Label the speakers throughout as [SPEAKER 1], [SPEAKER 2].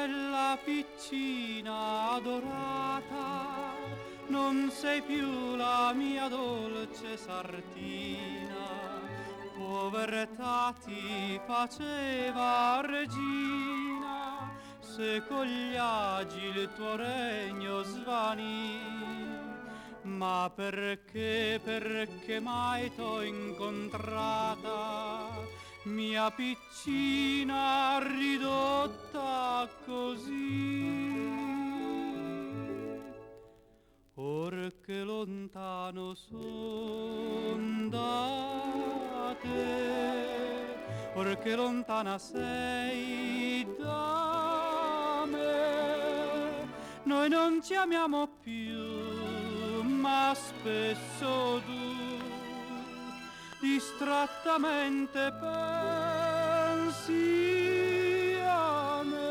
[SPEAKER 1] Reginella piccina adorata, non sei più la mia dolce sartina. Povertà ti faceva regina, se con gli agi il tuo regno svanì. Ma perché mai t'ho incontrata, mia piccina ridotta così? Or che lontano son da te, or che lontana sei da me, noi non ci amiamo più, ma spesso tu distrattamente pensi a me.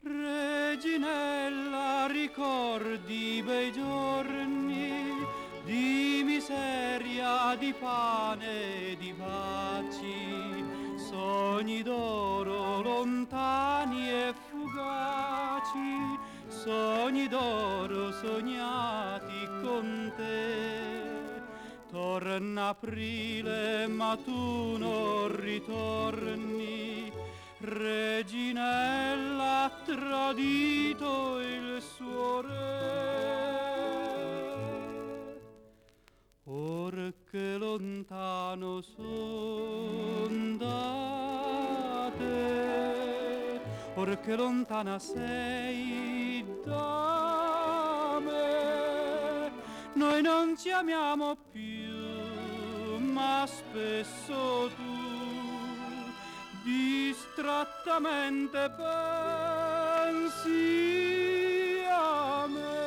[SPEAKER 1] Reginella, ricordi i bei giorni di miseria, di pane e di baci, sogni d'oro lontani e fugaci, sogni d'oro sognati con te. Torna aprile ma tu non ritorni, Reginella ha tradito il suo re. Or che lontano son da te, or che lontana sei da me, noi non ci amiamo più, ma spesso tu distrattamente pensi a me.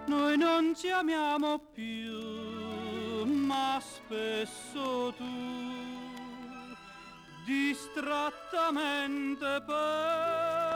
[SPEAKER 1] Noi non ci amiamo più, ma spesso tu distrattamente pensi